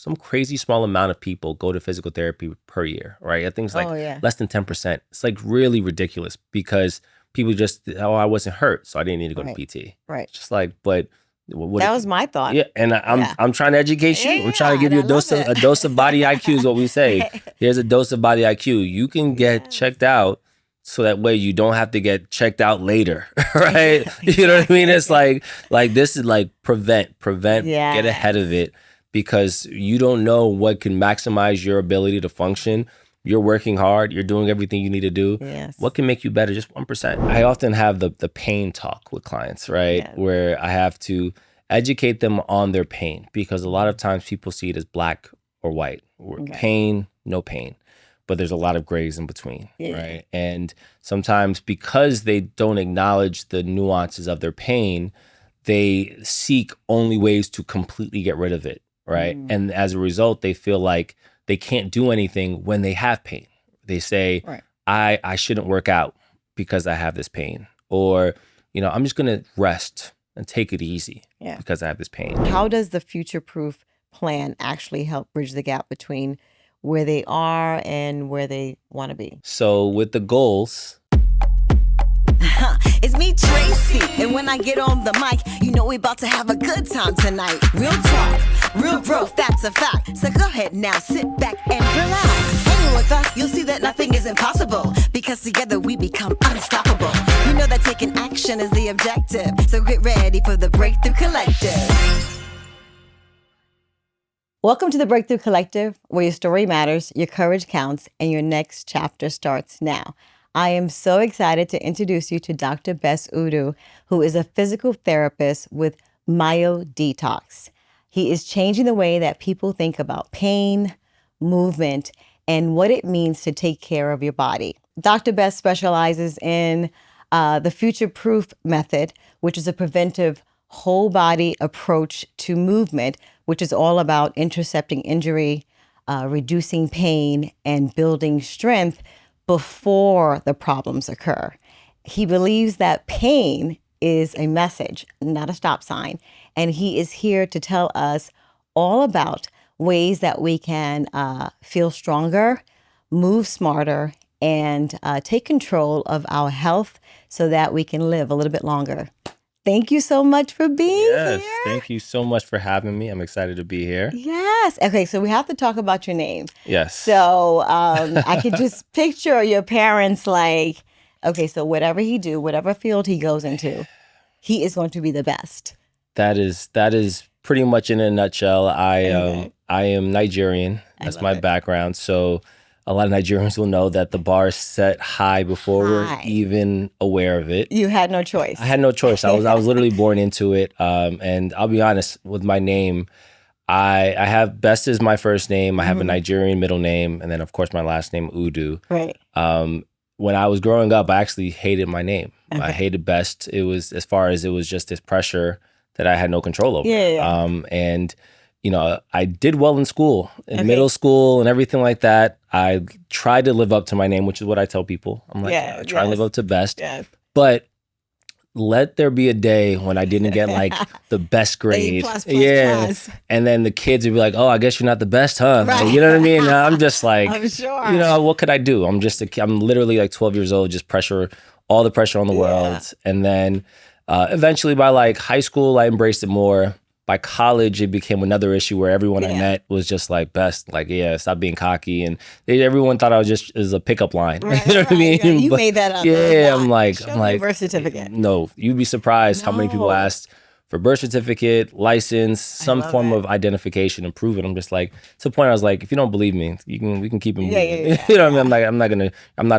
some crazy small amount of people go to physical therapy per year, right? I think it's like less than 10%. It's like really ridiculous because people just, I wasn't hurt, so I didn't need to go to PT. Right. Just like, but what that was my thought. Yeah, and I'm trying to educate you. I'm trying to give you a dose of body IQ is what we say. Here's a dose of body IQ. You can get checked out, so that way you don't have to get checked out later, right? Exactly. You know what I mean? It's like this is like prevent, get ahead of it, because you don't know what can maximize your ability to function. You're working hard. You're doing everything you need to do. Yes. What can make you better? Just 1%. I often have the pain talk with clients, right? Yeah. Where I have to educate them on their pain, because a lot of times people see it as black or white. Pain, no pain. But there's a lot of grays in between, right? And sometimes because they don't acknowledge the nuances of their pain, they seek only ways to completely get rid of it, right? And as a result, they feel like they can't do anything when they have pain. They say, I shouldn't work out because I have this pain. Or, I'm just going to rest and take it easy because I have this pain. How does the FutureProof plan actually help bridge the gap between where they are and where they want to be? So with the goals... It's me, Traci, and when I get on the mic, you know we about to have a good time tonight. Real talk, real growth, that's a fact. So go ahead now, sit back and relax. Hanging with us, you'll see that nothing is impossible, because together we become unstoppable. You know that taking action is the objective, so get ready for the Breakthrough Collective. Welcome to the Breakthrough Collective, where your story matters, your courage counts, and your next chapter starts now. I am so excited to introduce you to Dr. Bess Uduh, who is a physical therapist with MyoDetox. He is changing the way that people think about pain, movement, and what it means to take care of your body. Dr. Bess specializes in the FutureProof method, which is a preventive whole body approach to movement, which is all about intercepting injury, reducing pain, and building strength before the problems occur. He believes that pain is a message, not a stop sign. And he is here to tell us all about ways that we can feel stronger, move smarter, and take control of our health so that we can live a little bit longer. Thank you so much for being here. Thank you so much for having me. I'm excited to be here. Yes. Okay, so we have to talk about your name. Yes. So I could just picture your parents like, okay, so whatever he do, whatever field he goes into, he is going to be the best. That is pretty much in a nutshell. I am Nigerian. That's my background. So a lot of Nigerians will know that the bar is set high before we're even aware of it. You had no choice. I had no choice. I was literally born into it. And I'll be honest with my name. I have Best as my first name. I have a Nigerian middle name, and then of course my last name Uduh. Right. When I was growing up, I actually hated my name. Okay. I hated Best. It was just this pressure that I had no control over. And I did well in school, in middle school and everything like that. I tried to live up to my name, which is what I tell people. I'm like, I try to live up to Best. Yes. But let there be a day when I didn't get like the best grade. Plus. And then the kids would be like, oh, I guess you're not the best, huh? Right. You know what I mean? And I'm just like, I'm sure. What could I do? I'm literally like 12 years old, just all the pressure on the world. And then eventually by like high school, I embraced it more. By college, it became another issue where everyone I met was just like, Best, like, stop being cocky. And everyone thought I was just as a pickup line. Right, you know what I mean? Right. You made that up. Yeah, I'm like, birth certificate. No, you'd be surprised how many people asked for birth certificate, license, some form of identification and prove it. I'm just like, to the point I was like, if you don't believe me, we can keep it moving. You know what I mean?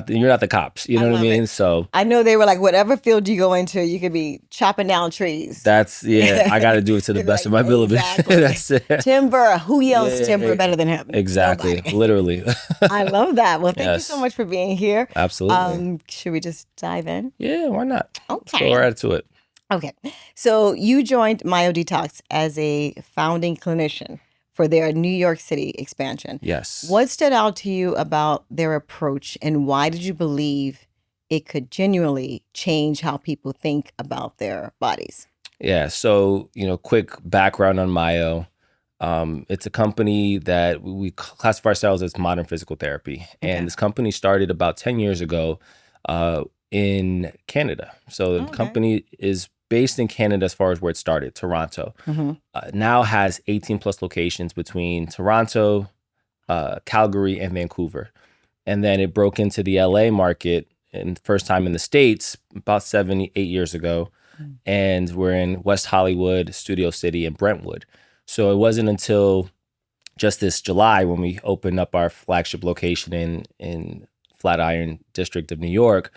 You're not the cops. You know what I mean? So I know they were like, whatever field you go into, you could be chopping down trees. I got to do it to the best of my ability. That's it. Timber, who yells timber better than him? Exactly. Nobody. Literally. I love that. Well, thank you so much for being here. Absolutely. Should we just dive in? Yeah, why not? Okay. Let's go right to it. Okay. So you joined MyoDetox as a founding clinician for their New York City expansion. Yes. What stood out to you about their approach, and why did you believe it could genuinely change how people think about their bodies? Yeah. So, quick background on Myo. It's a company that we classify ourselves as modern physical therapy. And this company started about 10 years ago in Canada. So the company is based in Canada as far as where it started, Toronto. Now has 18 plus locations between Toronto, Calgary, and Vancouver. And then it broke into the LA market and first time in the States about 7-8 years ago. And we're in West Hollywood, Studio City, and Brentwood. So it wasn't until just this July when we opened up our flagship location in Flatiron District of New York.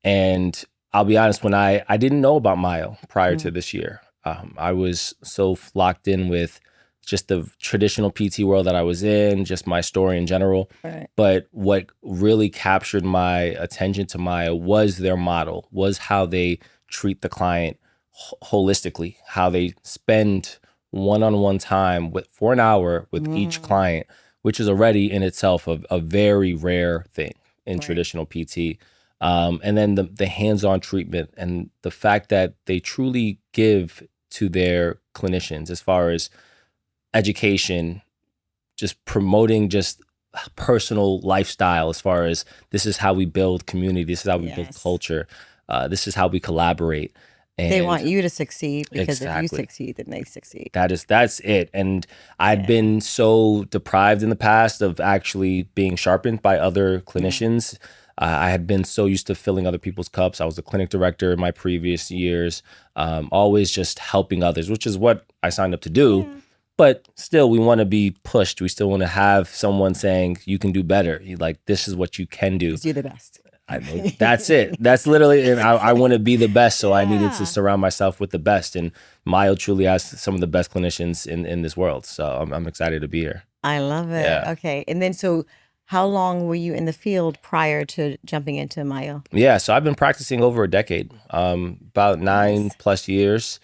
And I'll be honest, when I didn't know about Myo prior to this year. I was so locked in with just the traditional PT world that I was in, just my story in general. Right. But what really captured my attention to Myo was their model, was how they treat the client holistically, how they spend one-on-one time for an hour with each client, which is already in itself a very rare thing in traditional PT. And then the hands-on treatment and the fact that they truly give to their clinicians as far as education, just promoting just personal lifestyle as far as this is how we build community, this is how we build culture, this is how we collaborate. And they want you to succeed because if you succeed, then they succeed. That's it. And I'd been so deprived in the past of actually being sharpened by other clinicians. I had been so used to filling other people's cups. I was a clinic director in my previous years, always just helping others, which is what I signed up to do. But still, we want to be pushed. We still want to have someone saying, you can do better. Like, this is what you can do. Because you're the best. I mean, that's it. That's literally, and I want to be the best. So I needed to surround myself with the best. And Myo truly has some of the best clinicians in this world. So I'm excited to be here. I love it. Yeah. Okay. And then, so how long were you in the field prior to jumping into Myo? Yeah. So I've been practicing over a decade, about 9+ years.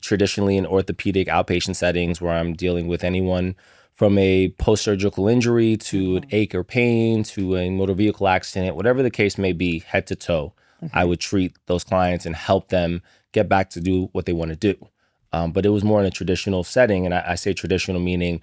Traditionally in orthopedic outpatient settings where I'm dealing with anyone from a post-surgical injury to an ache or pain to a motor vehicle accident, whatever the case may be, head to toe. I would treat those clients and help them get back to do what they want to do. But it was more in a traditional setting. And I say traditional meaning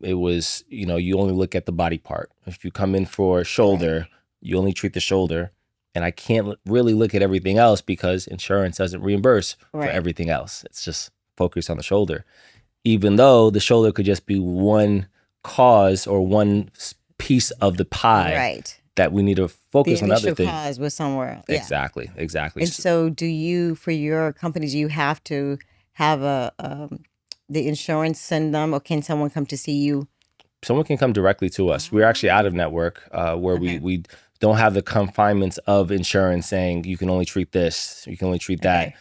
it was, you only look at the body part. If you come in for shoulder, you only treat the shoulder. And I can't really look at everything else because insurance doesn't reimburse for everything else. It's just focused on the shoulder. Even though the shoulder could just be one cause or one piece of the pie that we need to focus on other things. The initial cause was somewhere else. Exactly. And so do you, for your companies, you have to have the insurance send them, or can someone come to see you? Someone can come directly to us. We're actually out of network where we don't have the confinements of insurance saying you can only treat this, you can only treat that.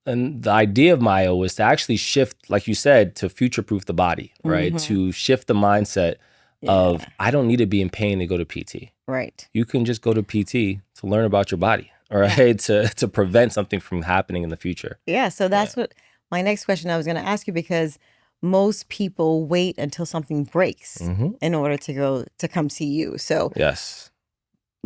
And the idea of Myo was to actually shift, like you said, to future-proof the body, right? To shift the mindset of, I don't need to be in pain to go to PT. Right. You can just go to PT to learn about your body, right? To prevent something from happening in the future. Yeah, so that's what my next question I was going to ask you, because most people wait until something breaks in order to come see you. So yes.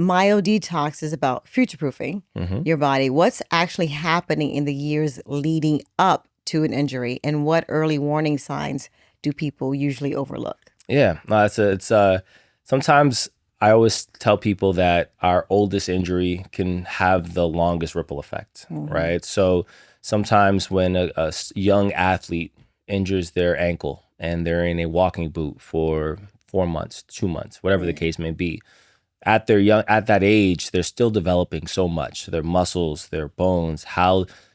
MyoDetox is about future-proofing your body. What's actually happening in the years leading up to an injury, and what early warning signs do people usually overlook? Yeah, no, it's sometimes I always tell people that our oldest injury can have the longest ripple effect, right? So sometimes when a young athlete injures their ankle and they're in a walking boot for 4 months, 2 months, whatever the case may be, at that age, they're still developing so much. Their muscles, their bones,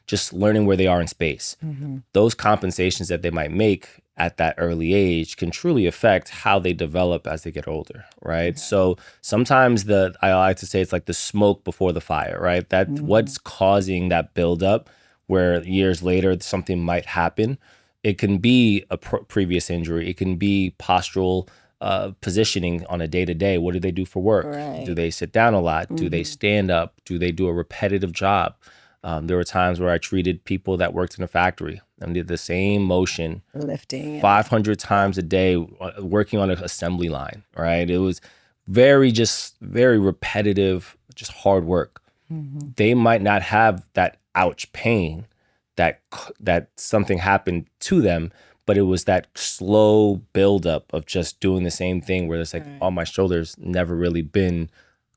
just learning where they are in space. Those compensations that they might make at that early age can truly affect how they develop as they get older, right? So sometimes I like to say it's like the smoke before the fire, right? That what's causing that buildup where years later something might happen. It can be a previous injury. It can be postural positioning on a day-to-day. What do they do for work? Right. Do they sit down a lot? Do they stand up? Do they do a repetitive job? There were times where I treated people that worked in a factory and did the same motion, lifting 500 times a day, working on an assembly line, right? It was very repetitive, just hard work. They might not have that ouch pain that something happened to them, but it was that slow buildup of just doing the same thing where it's like, oh, my shoulder's never really been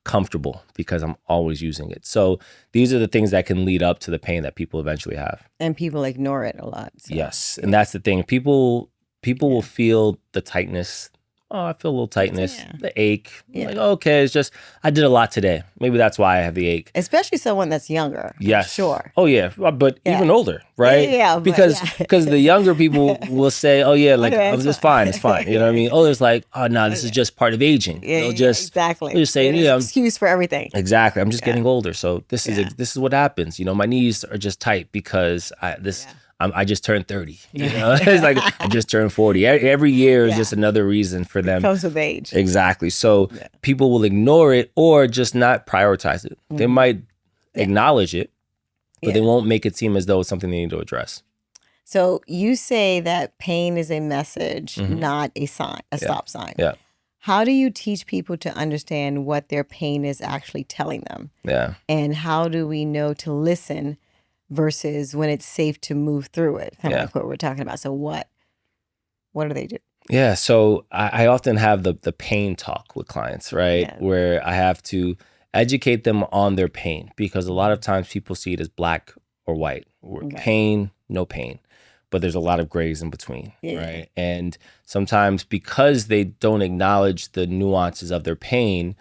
comfortable because I'm always using it. So these are the things that can lead up to the pain that people eventually have. And people ignore it a lot. So. Yes. And that's the thing. People will feel the tightness. Oh, I feel a little tightness, the ache. Like, okay, it's just, I did a lot today. Maybe that's why I have the ache. Especially someone that's younger. Yes. Sure. Oh, yeah. But even older, right? Yeah. Because the younger people will say, oh, yeah, like, I'm just fine. It's fine. You know what I mean? Oh, it's like, oh, no, this is just part of aging. They'll just, exactly. They'll just say, yeah. Excuse for everything. Exactly. I'm just getting older. So this is what happens. You know, my knees are just tight because I just turned 30. You know, it's like I just turned 40. Every year is just another reason for them. It comes with age. Exactly. So people will ignore it or just not prioritize it. They might acknowledge it, but they won't make it seem as though it's something they need to address. So you say that pain is a message, not a sign, a stop sign. Yeah. How do you teach people to understand what their pain is actually telling them? Yeah. And how do we know to listen versus when it's safe to move through it, kind of like what we're talking about. So what do they do? Yeah, so I often have the pain talk with clients, right? Yeah. Where I have to educate them on their pain because a lot of times people see it as black or white. Pain, no pain. But there's a lot of grays in between, right? And sometimes because they don't acknowledge the nuances of their pain,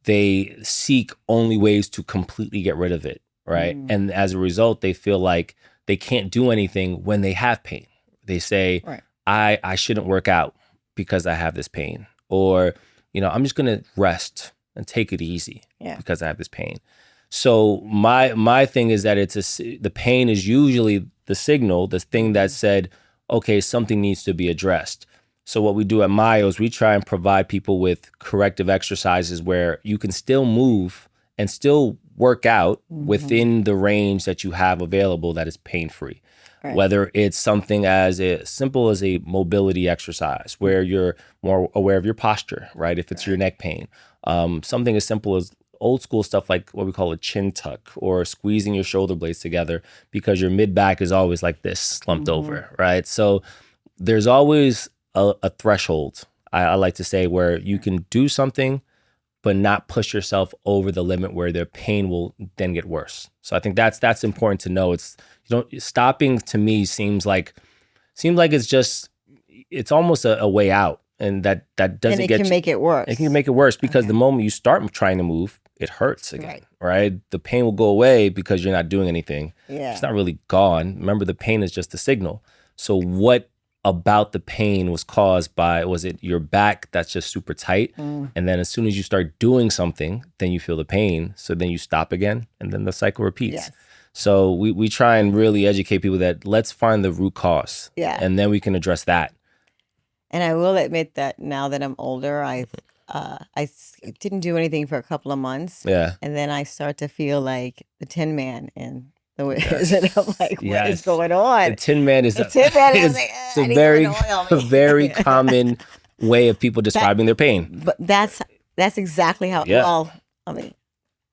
they seek only ways to completely get rid of it. Right. And as a result, they feel like they can't do anything when they have pain. They say, I shouldn't work out because I have this pain. Or, you know, I'm just going to rest and take it easy because I have this pain. So my thing is that the pain is usually the signal, the thing that said, okay, something needs to be addressed. So what we do at Myo is we try and provide people with corrective exercises where you can still move and still work out within the range that you have available that is pain-free. Right. Whether it's something as simple as a mobility exercise where you're more aware of your posture, right? If it's your neck pain. Something as simple as old school stuff like what we call a chin tuck or squeezing your shoulder blades together because your mid-back is always like this, slumped over, right? So there's always a threshold, I like to say, where you can do something but not push yourself over the limit where their pain will then get worse. So I think that's important to know. Stopping to me seems like it's almost a way out, and that doesn't and it can make it worse. It can make it worse because the moment you start trying to move, it hurts again, right? The pain will go away because you're not doing anything. Yeah. It's not really gone. Remember, the pain is just a signal. So what about the pain was caused by, was it your back that's just super tight? And then as soon as you start doing something, then you feel the pain. So then you stop again and then the cycle repeats. Yes. So we try and really educate people that let's find the root cause. Yeah. And then we can address that. And I will admit that now that I'm older, I didn't do anything for a couple of months. Yeah. And then I start to feel like the Tin Man and the way and I'm like, what is going on? The Tin Man is a very common way of people describing their pain. But that's exactly how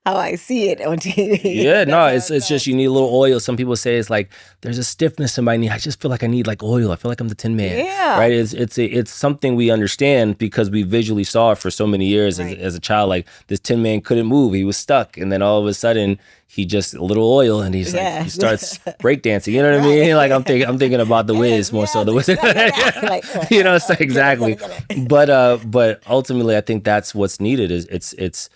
how I see it on TV. Yeah, no, it's just you need a little oil. Some people say it's like there's a stiffness in my knee. I just feel like I need like oil. I feel like I'm the Tin Man. Yeah, right. It's something we understand because we visually saw it for so many years as a child. Like this Tin Man couldn't move. He was stuck, and then all of a sudden he just a little oil, and he's like he starts breakdancing. You know what I mean? Like I'm thinking about the Wiz more so. The Wiz, you know, so exactly. But ultimately, I think that's what's needed. Is it's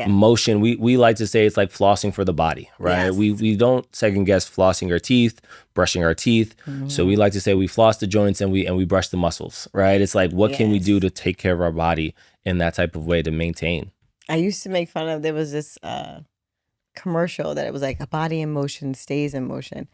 motion. We like to say it's like flossing for the body, right? Yes. We don't second guess flossing our teeth, brushing our teeth. So we like to say we floss the joints and we brush the muscles, right? It's like what can we do to take care of our body in that type of way to maintain? I used to make fun of, there was this commercial that it was like a body in motion stays in motion.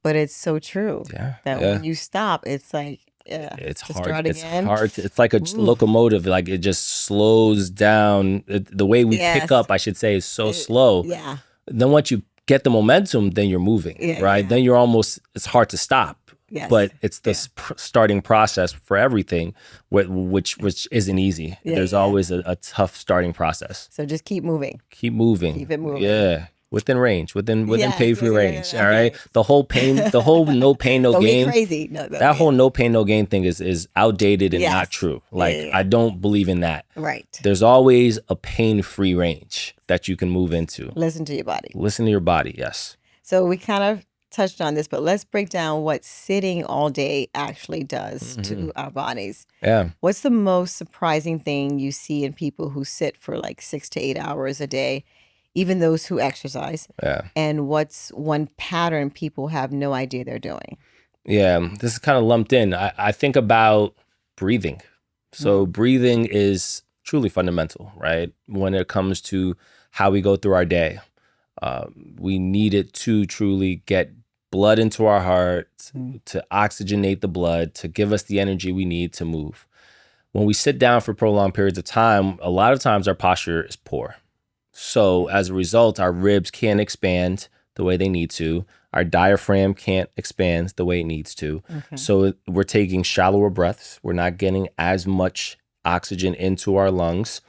But it's so true that when you stop, it's like it's hard. It's hard. It's like a locomotive. Like it just slows down. The way we pick up, I should say, is so slow. Yeah. Then once you get the momentum, then you're moving, right? Then you're almost. It's hard to stop. Yes. But it's the starting process for everything, which isn't easy. There's always a tough starting process. So just keep moving. Keep moving. Keep it moving. Yeah. within range, within pain-free range. All right. Okay. The whole no pain, no Don't gain. be crazy. No, That whole no pain, no gain thing is outdated and not true. Like, I don't believe in that. Right. There's always a pain-free range that you can move into. Listen to your body. Listen to your body, yes. So we kind of touched on this, but let's break down what sitting all day actually does to our bodies. Yeah. What's the most surprising thing you see in people who sit for like 6 to 8 hours a day, even those who exercise? Yeah. And what's one pattern people have no idea they're doing? Yeah, this is kind of lumped in. I think about breathing. So breathing is truly fundamental, right? When it comes to how we go through our day. We need it to truly get blood into our heart, to oxygenate the blood, to give us the energy we need to move. When we sit down for prolonged periods of time, a lot of times our posture is poor. So as a result, our ribs can't expand the way they need to. Our diaphragm can't expand the way it needs to. Okay. So we're taking shallower breaths. We're not getting as much oxygen into our lungs.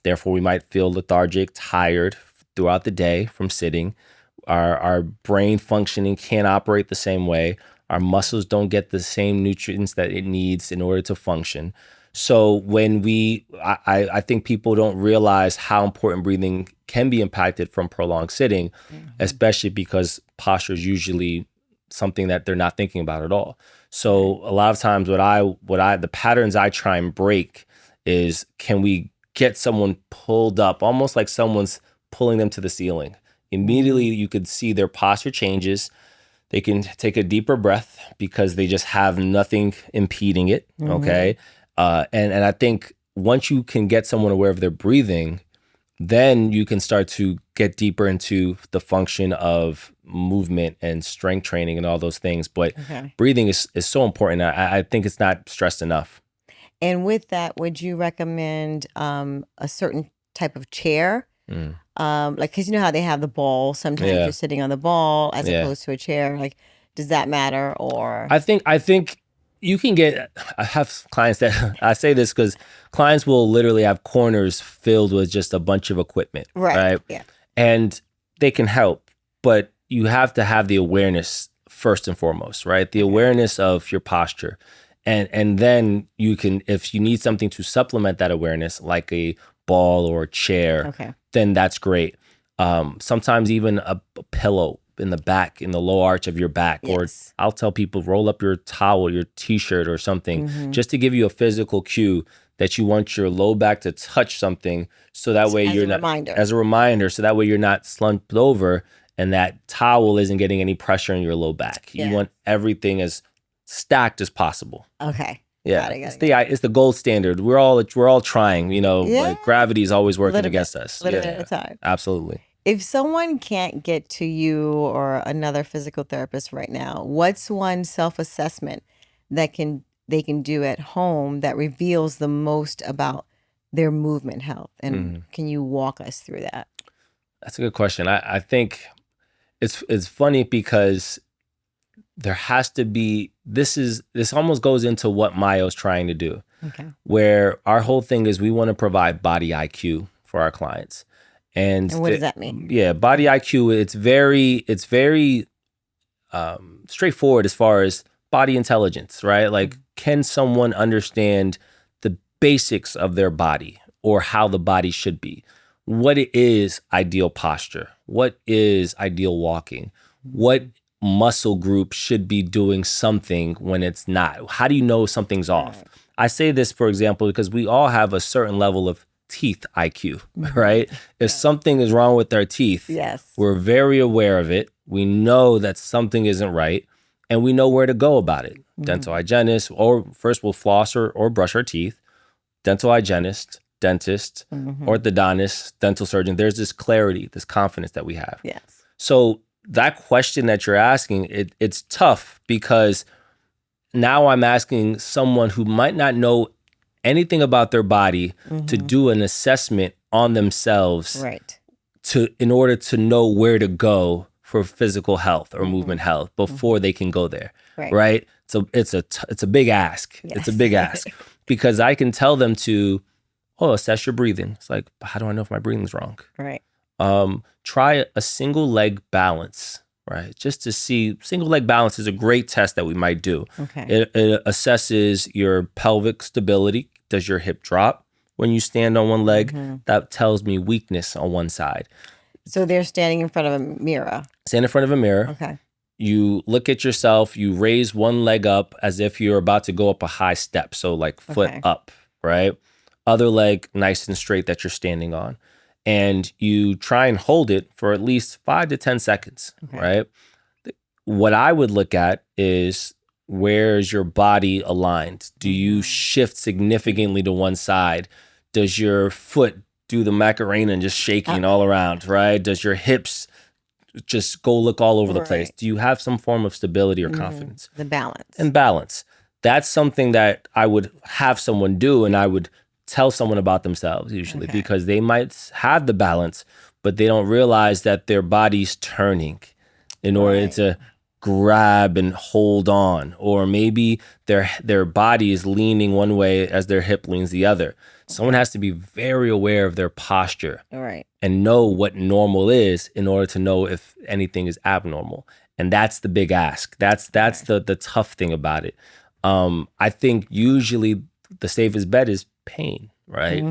Therefore, we might feel lethargic, tired throughout the day from sitting. Our brain functioning can't operate the same way. Our muscles don't get the same nutrients that it needs in order to function. So when I think people don't realize how important breathing can be impacted from prolonged sitting, especially because posture is usually something that they're not thinking about at all. So a lot of times the patterns I try and break is, can we get someone pulled up, almost like someone's pulling them to the ceiling. Immediately you could see their posture changes. They can take a deeper breath because they just have nothing impeding it. Okay. And I think once you can get someone aware of their breathing, then you can start to get deeper into the function of movement and strength training and all those things. But breathing is so important. I think it's not stressed enough. And with that, would you recommend a certain type of chair? Like, because you know how they have the ball. Sometimes you're sitting on the ball as opposed to a chair. Like, does that matter? Or I think you can get. I have clients that I say this because clients will literally have corners filled with just a bunch of equipment, right? Yeah, and they can help, but you have to have the awareness first and foremost, right? The awareness of your posture, and then you can, if you need something to supplement that awareness, like a ball or a chair, then that's great. Sometimes even a pillow in the back, in the low arch of your back, or I'll tell people, roll up your towel, your t-shirt or something, just to give you a physical cue that you want your low back to touch something, so that way you're not, as a reminder, so that way you're not slumped over and that towel isn't getting any pressure in your low back. You want everything as stacked as possible. Okay. Yeah, it's the gold standard. We're all trying, like gravity is always working against us. A little bit at a time. Absolutely. If someone can't get to you or another physical therapist right now, what's one self-assessment that they can do at home that reveals the most about their movement health? And can you walk us through that? That's a good question. I think it's funny because there has to be, this almost goes into what Myo's trying to do. Okay. Where our whole thing is we want to provide body IQ for our clients. And what does that mean? Yeah, body IQ, it's very straightforward as far as body intelligence, right? Like, can someone understand the basics of their body or how the body should be? What is ideal posture? What is ideal walking? What muscle group should be doing something when it's not? How do you know something's off? I say this, for example, because we all have a certain level of teeth IQ, right? If something is wrong with our teeth, we're very aware of it. We know that something isn't right, and we know where to go about it. Dental hygienist, or first we'll floss or brush our teeth. Dental hygienist, dentist, orthodontist, dental surgeon. There's this clarity, this confidence that we have. Yes. So that question that you're asking, it's tough because now I'm asking someone who might not know anything about their body to do an assessment on themselves, in order to know where to go for physical health or movement health before they can go there, right? So it's a big ask. Yes. It's a big ask because I can tell them to, assess your breathing. It's like, how do I know if my breathing's wrong? Right. try a single leg balance, right? Just to see, single leg balance is a great test that we might do. Okay. It assesses your pelvic stability. Does your hip drop when you stand on one leg? That tells me weakness on one side. So they're standing in front of a mirror. Stand in front of a mirror. Okay. You look at yourself, you raise one leg up as if you're about to go up a high step. So like foot up, right? Other leg nice and straight that you're standing on. And you try and hold it for at least 5 to 10 seconds, right? What I would look at is, where's your body aligned? Do you shift significantly to one side? Does your foot do the Macarena and just shaking all around, right? Does your hips just go look all over the place? Do you have some form of stability or confidence? The balance. And balance. That's something that I would have someone do, and I would tell someone about themselves usually, because they might have the balance, but they don't realize that their body's turning in order to grab and hold on, or maybe their body is leaning one way as their hip leans the other. Someone has to be very aware of their posture and know what normal is in order to know if anything is abnormal. And that's the big ask. That's the tough thing about it. I think usually the safest bet is pain, right?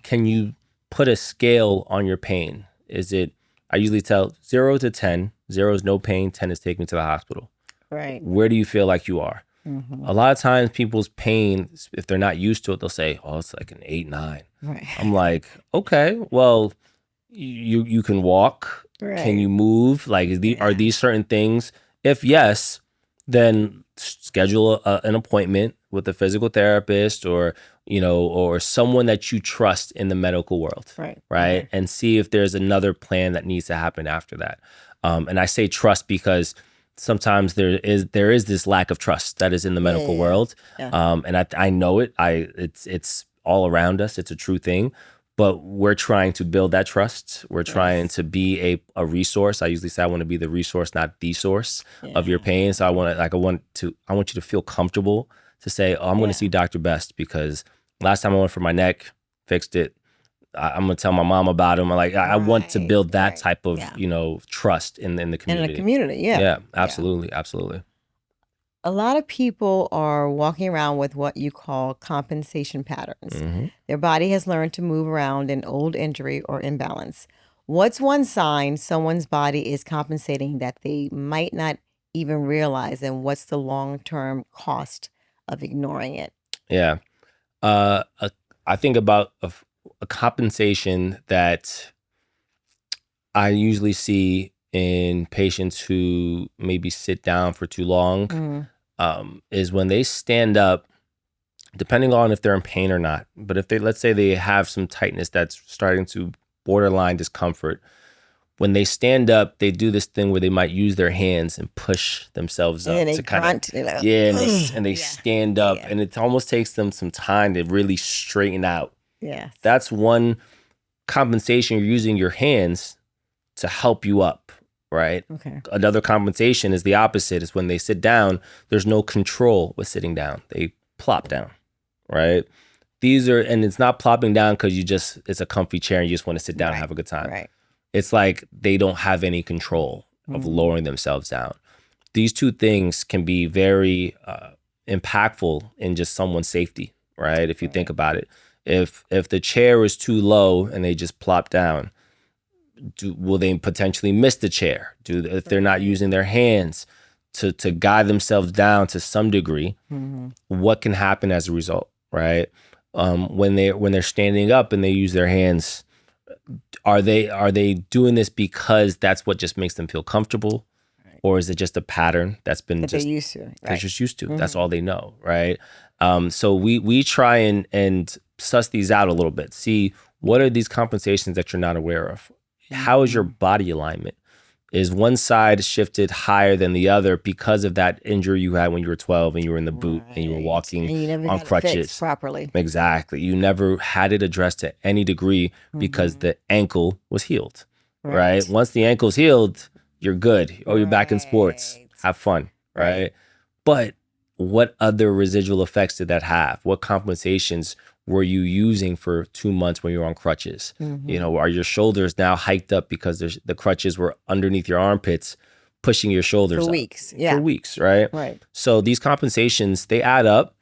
Can you put a scale on your pain? I usually tell 0 to 10. 0 is no pain, 10 is take me to the hospital. Right. Where do you feel like you are? A lot of times people's pain, if they're not used to it, they'll say, oh, it's like an 8, 9. Right. I'm like, okay, well, you can walk. Can you move? Like, are these certain things? If yes, then schedule an appointment with a physical therapist or someone that you trust in the medical world, right? And see if there's another plan that needs to happen after that. And I say trust because sometimes there is this lack of trust that is in the medical world. And I know it. It's all around us. It's a true thing. But we're trying to build that trust. We're trying to be a resource. I usually say I want to be the resource, not the source of your pain. So I want you to feel comfortable to say, oh, I'm going to see Dr. Best because last time I went for my neck, fixed it. I'm going to tell my mom about him. I want to build that type of, trust in the community. In the community, Yeah, absolutely. Absolutely. A lot of people are walking around with what you call compensation patterns. Their body has learned to move around an old injury or imbalance. What's one sign someone's body is compensating that they might not even realize, and what's the long-term cost of ignoring it? Yeah. I think about a compensation that I usually see in patients who maybe sit down for too long. Is when they stand up, depending on if they're in pain or not. But if let's say they have some tightness that's starting to borderline discomfort, when they stand up, they do this thing where they might use their hands and push themselves up. And they grunt. And they stand up, and it almost takes them some time to really straighten out. Yeah, that's one compensation. You're using your hands to help you up. Right. Okay. Another compensation is the opposite. Is when they sit down, there's no control with sitting down. They plop down. Right. And it's not plopping down because it's a comfy chair and you just want to sit down and have a good time. Right. It's like they don't have any control of lowering themselves down. These two things can be very impactful in just someone's safety. Right. If you think about it, if the chair is too low and they just plop down, will they potentially miss the chair? If they're not using their hands to guide themselves down to some degree, what can happen as a result, right? When they're standing up and they use their hands, are they doing this because that's what just makes them feel comfortable, or is it just a pattern that's been they're used to? They're just used to. That's all they know, right? So we try and suss these out a little bit. See, what are these compensations that you're not aware of? How is your body alignment? Is one side shifted higher than the other because of that injury you had when you were 12 and you were in the boot and you were walking and you never on got crutches it fixed properly? Exactly. You never had it addressed to any degree because the ankle was healed, right? Once the ankle's healed, you're good. Oh, you're back in sports. Have fun, right? But what other residual effects did that have? What compensations were you using for 2 months when you were on crutches? You know, are your shoulders now hiked up because the crutches were underneath your armpits, pushing your shoulders for up? weeks. Yeah. For weeks, right? Right. So these compensations, they add up.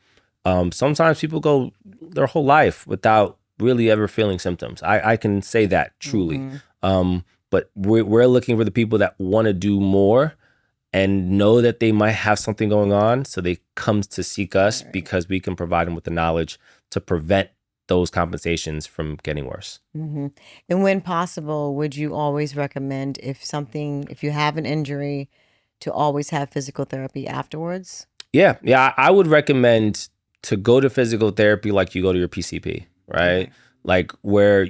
Sometimes people go their whole life without really ever feeling symptoms. I can say that truly. But we're looking for the people that want to do more and know that they might have something going on. So they come to seek us because we can provide them with the knowledge to prevent those compensations from getting worse. And when possible, would you always recommend if you have an injury, to always have physical therapy afterwards? Yeah. I would recommend to go to physical therapy like you go to your PCP, right? Okay. Like where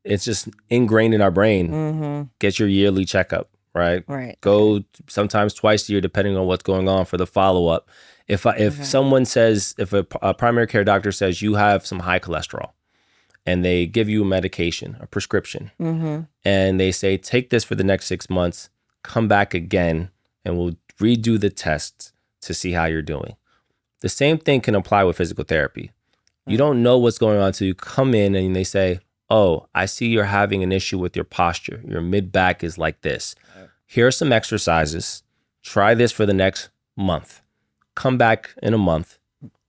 it's just ingrained in our brain. Get your yearly checkup, right? Right. Go sometimes twice a year, depending on what's going on for the follow-up. If someone says, if a primary care doctor says you have some high cholesterol and they give you a medication, a prescription, and they say, take this for the next 6 months, come back again, and we'll redo the tests to see how you're doing. The same thing can apply with physical therapy. You don't know what's going on until you come in and they say, oh, I see you're having an issue with your posture. Your mid-back is like this. Here are some exercises. Try this for the next month. Come back in a month.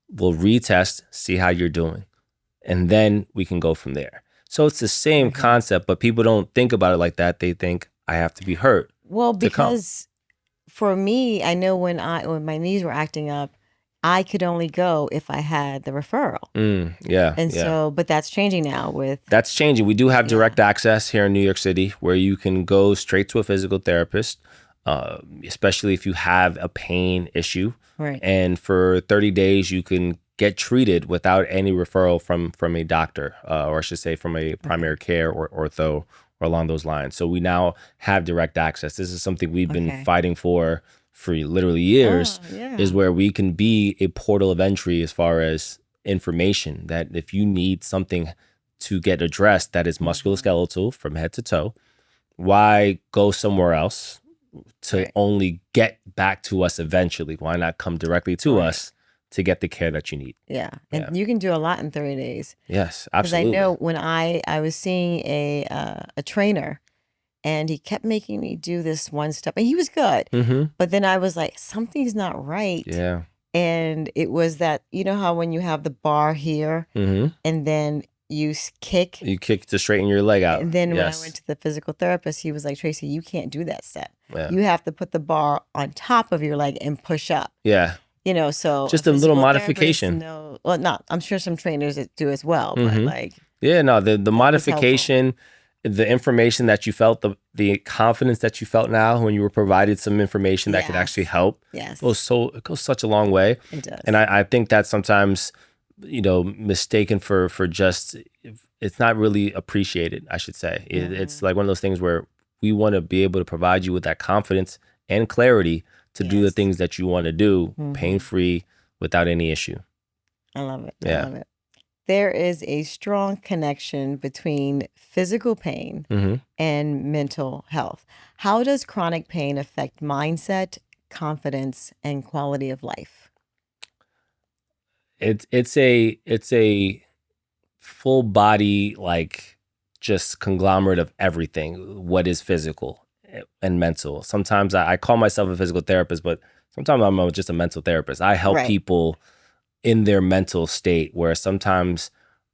We'll retest, see how you're doing. And then we can go from there. So it's the same concept, but people don't think about it like that. They think I have to be hurt. Well, because for me, I know when my knees were acting up, I could only go if I had the referral. So, but that's changing now That's changing. We do have direct access here in New York City where you can go straight to a physical therapist, especially if you have a pain issue. Right. And for 30 days, you can get treated without any referral from a doctor, or I should say from a primary care or ortho or along those lines. So we now have direct access. This is something we've been fighting for literally years, is where we can be a portal of entry as far as information, that if you need something to get addressed that is musculoskeletal from head to toe, why go somewhere else to only get back to us eventually? Why not come directly to us to get the care that you need? And you can do a lot in 30 days. Yes, absolutely. Because I know when I was seeing a trainer, and he kept making me do this one step, and he was good. But then I was like, something's not right. Yeah. And it was that, you know how when you have the bar here and then you kick to straighten your leg out. And then when I went to the physical therapist, he was like, Traci, you can't do that step. You have to put the bar on top of your leg and push up. Yeah. You know, so just a little modification. I'm sure some trainers that do as well, but like. Yeah, no, the modification, the information that you felt, the confidence that you felt now when you were provided some information that could actually help. Yes. It goes such a long way. It does. And I think that's sometimes, mistaken for just, it's not really appreciated, I should say. It's like one of those things where we want to be able to provide you with that confidence and clarity to do the things that you want to do pain-free without any issue. I love it. I love it. There is a strong connection between physical pain and mental health. How does chronic pain affect mindset, confidence, and quality of life? It's a full body, like, just conglomerate of everything. What is physical and mental? Sometimes I call myself a physical therapist, but sometimes I'm just a mental therapist. I help people in their mental state, where sometimes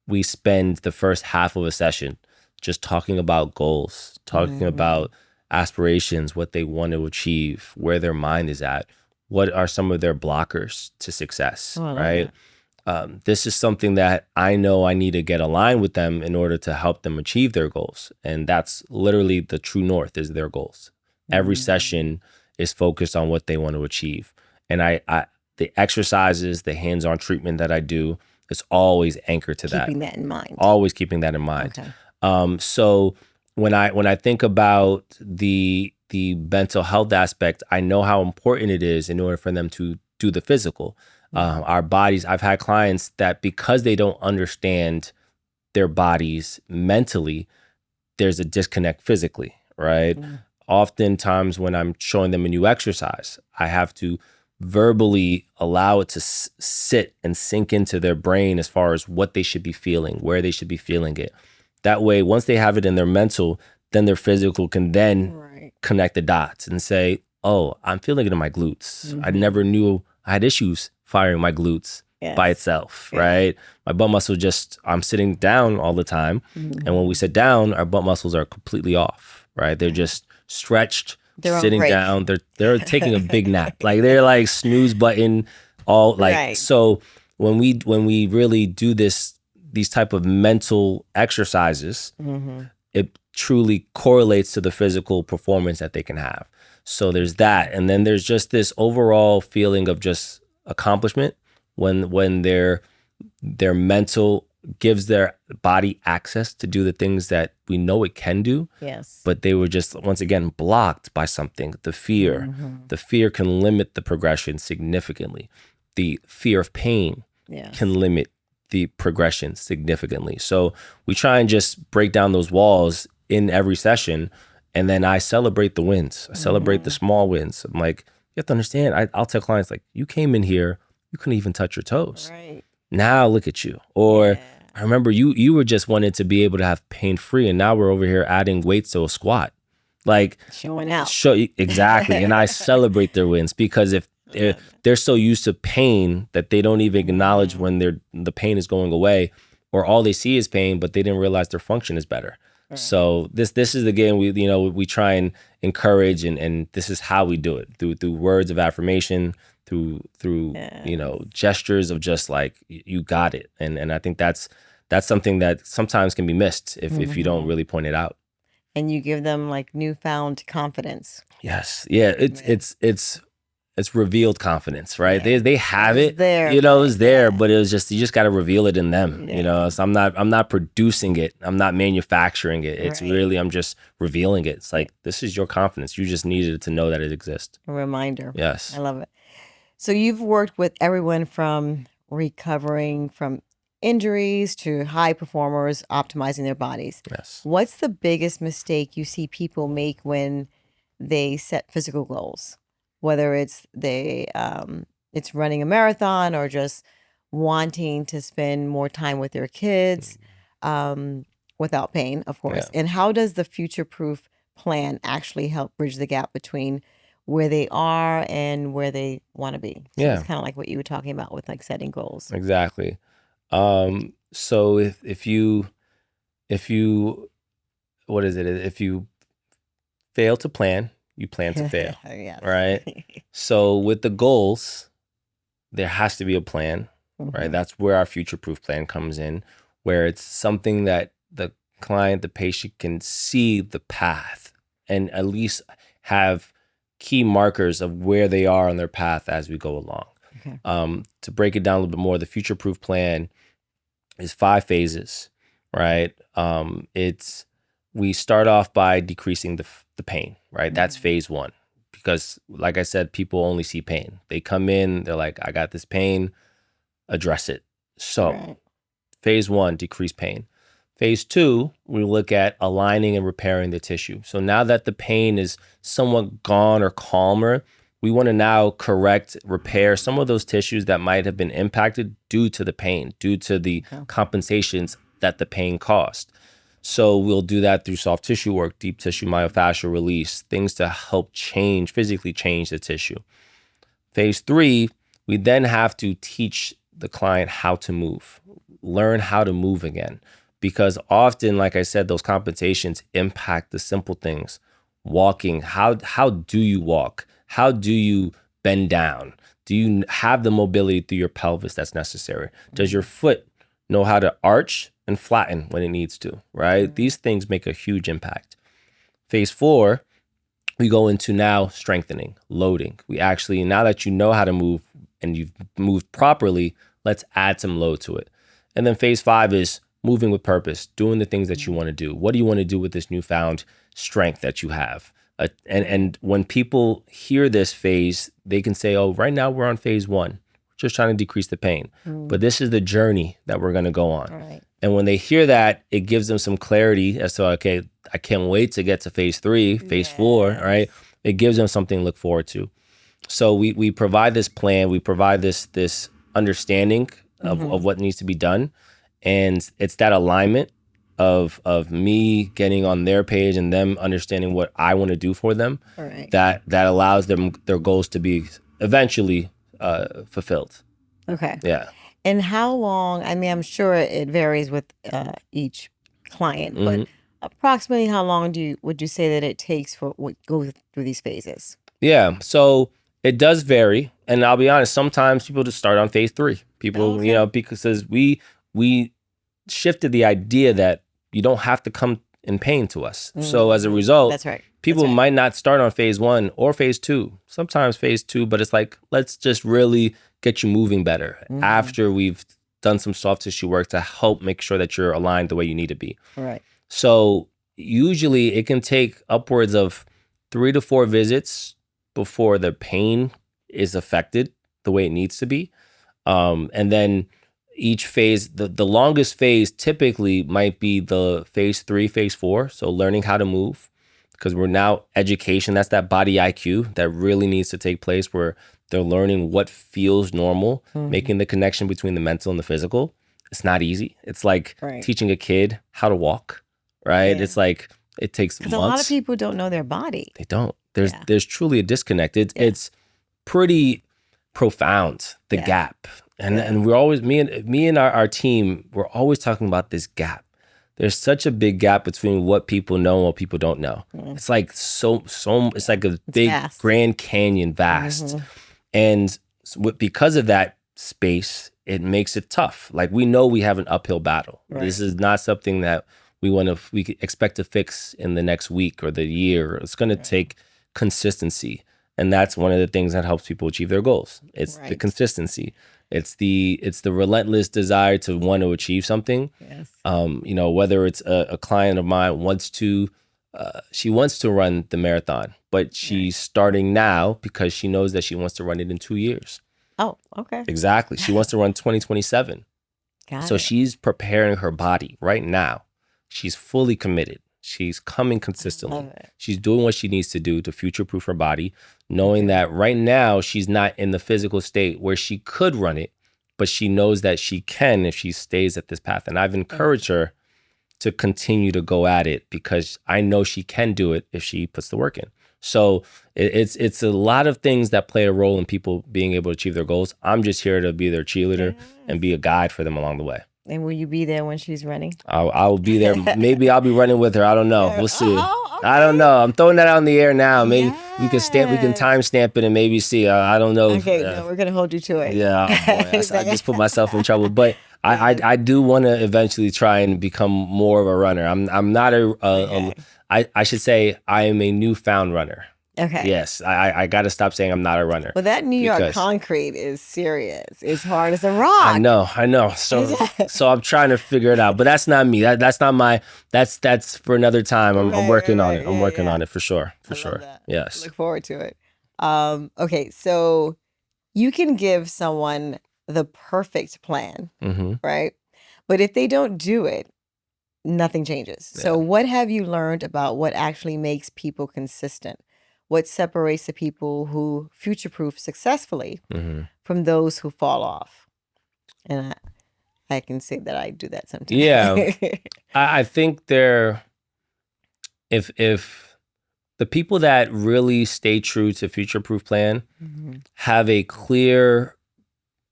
we spend the first half of a session just talking about goals, talking about aspirations, what they want to achieve, where their mind is at, what are some of their blockers to success, right? This is something that I know I need to get aligned with them in order to help them achieve their goals. And that's literally the true north, is their goals. Every session is focused on what they want to achieve. And the exercises, the hands-on treatment that I do, it's always anchored to that. Keeping that in mind. Always keeping that in mind. Okay. So when I think about the mental health aspect, I know how important it is in order for them to do the physical. Our bodies, I've had clients that, because they don't understand their bodies mentally, there's a disconnect physically, right? Oftentimes when I'm showing them a new exercise, I have to verbally allow it to sit and sink into their brain as far as what they should be feeling, where they should be feeling it. That way, once they have it in their mental, then their physical can then connect the dots and say, oh, I'm feeling it in my glutes. I never knew I had issues firing my glutes by itself, right? My butt muscle I'm sitting down all the time. And when we sit down, our butt muscles are completely off, right? They're just stretched, sitting down. They're taking a big nap. Like they're like snooze button, all like, so when we really do these type of mental exercises, it truly correlates to the physical performance that they can have. So there's that. And then there's just this overall feeling of just accomplishment when their mental gives their body access to do the things that we know it can do. Yes. But they were just, once again, blocked by something, the fear. The fear can limit the progression significantly. The fear of pain can limit the progression significantly. So we try and just break down those walls in every session. And then I celebrate the wins. I celebrate the small wins. I'm like, you have to understand, I'll tell clients, like, you came in here, you couldn't even touch your toes. Right. Now look at you. Or I remember you were just wanting to be able to have pain-free, and now we're over here adding weights to a squat. Like showing out. Exactly. And I celebrate their wins, because if they're so used to pain that they don't even acknowledge when the pain is going away, or all they see is pain, but they didn't realize their function is better. Right. So this is again, we try and encourage, and this is how we do it, through words of affirmation, through gestures of just like, you got it. And I think that's something that sometimes can be missed if you don't really point it out. And you give them like newfound confidence. Yes. Yeah. It's revealed confidence, right? They have it, there, it's there, but it was just, you just got to reveal it in them, So I'm not producing it. I'm not manufacturing it. It's really, I'm just revealing it. It's like, this is your confidence. You just needed to know that it exists. A reminder. Yes. I love it. So you've worked with everyone from recovering from injuries to high performers optimizing their bodies. Yes. What's the biggest mistake you see people make when they set physical goals? Whether it's it's running a marathon or just wanting to spend more time with their kids without pain, of course. Yeah. And how does the FutureProof plan actually help bridge the gap between where they are and where they want to be? So it's kind of like what you were talking about with like setting goals. Exactly. So if you what is it? If you fail to plan, you plan to fail, yes. Right? So with the goals, there has to be a plan, right? That's where our FutureProof plan comes in, where it's something that the client, the patient can see the path and at least have key markers of where they are on their path as we go along. Okay. To break it down a little bit more, the FutureProof plan is 5 phases, right? We start off by decreasing the pain, right? That's phase 1. Because like I said, people only see pain. They come in, they're like, I got this pain, address it. So phase 1, decrease pain. Phase 2, we look at aligning and repairing the tissue. So now that the pain is somewhat gone or calmer, we want to now correct, repair some of those tissues that might have been impacted due to the pain, due to the compensations that the pain caused. So we'll do that through soft tissue work, deep tissue myofascial release, things to help physically change the tissue. Phase 3, we then have to teach the client how to move, learn how to move again. Because often, like I said, those compensations impact the simple things. Walking, how do you walk? How do you bend down? Do you have the mobility through your pelvis that's necessary? Does your foot know how to arch and flatten when it needs to, right? These things make a huge impact. Phase 4, we go into now strengthening, loading. We actually, now that you know how to move and you've moved properly, let's add some load to it. And then phase 5 is moving with purpose, doing the things that you want to do. What do you want to do with this newfound strength that you have? And when people hear this phase, they can say, oh, right now we're on phase 1. We're just trying to decrease the pain. But this is the journey that we're going to go on. Right. And when they hear that, it gives them some clarity as to, okay, I can't wait to get to phase 3, phase 4, right? It gives them something to look forward to. So we provide this plan, we provide this understanding of what needs to be done. And it's that alignment of me getting on their page and them understanding what I want to do for them, that allows them their goals to be eventually fulfilled. Okay. Yeah. And how long, I mean, I'm sure it varies with each client, but approximately how long would you say that it takes for what goes through these phases? Yeah. So it does vary. And I'll be honest, sometimes people just start on phase 3. People, you know, because we shifted the idea that you don't have to come in pain to us. So as a result, people might not start on phase 1 or phase 2, sometimes phase 2, but it's like, let's just really get you moving better after we've done some soft tissue work to help make sure that you're aligned the way you need to be. Right. So usually it can take upwards of 3 to 4 visits before the pain is affected the way it needs to be. And then each phase, the longest phase typically might be the phase 3, phase 4. So learning how to move, because we're now education, that's that body IQ that really needs to take place, where they're learning what feels normal, making the connection between the mental and the physical. It's not easy. It's like teaching a kid how to walk, right? Yeah. It's like, it takes months. Because a lot of people don't know their body. They don't. There's truly a disconnect. It's pretty profound, the gap. And we're always, me and our team, we're always talking about this gap. There's such a big gap between what people know and what people don't know. It's like it's like a big vast. Grand Canyon vast. And because of that space, it makes it tough. Like, we know we have an uphill battle. This is not something that we expect to fix in the next week or the year. It's going to take consistency. And that's one of the things that helps people achieve their goals. It's the consistency. It's the relentless desire to want to achieve something. Yes. You know, whether it's a client of mine she wants to run the marathon, but she's starting now because she knows that she wants to run it in 2 years. Oh, okay. Exactly. She wants to run 2027. So she's preparing her body right now. She's fully committed. She's coming consistently. She's doing what she needs to do to future-proof her body, knowing that right now she's not in the physical state where she could run it, but she knows that she can if she stays at this path. And I've encouraged her to continue to go at it, because I know she can do it if she puts the work in. So it's a lot of things that play a role in people being able to achieve their goals. I'm just here to be their cheerleader and be a guide for them along the way. And will you be there when she's running? I'll be there. Maybe I'll be running with her. I don't know. We'll see. I don't know. I'm throwing that out in the air now. Maybe we can time stamp it and maybe see. I don't know. Okay, no, we're gonna hold you to it. Yeah, oh boy, I just put myself in trouble. But I do want to eventually try and become more of a runner. I'm not I should say I am a newfound runner. Okay. Yes, I got to stop saying I'm not a runner. Well, that New York concrete is serious. It's hard as a rock. I know. So I'm trying to figure it out. But that's not me. That's not my. That's for another time. I'm working on it. I'm working on it for sure. For sure. Yes. Look forward to it. Okay, so you can give someone the perfect plan, right? But if they don't do it, nothing changes. Yeah. So what have you learned about what actually makes people consistent? What separates the people who future-proof successfully from those who fall off? And I can say that I do that sometimes. Yeah, I think if the people that really stay true to future-proof plan have a clear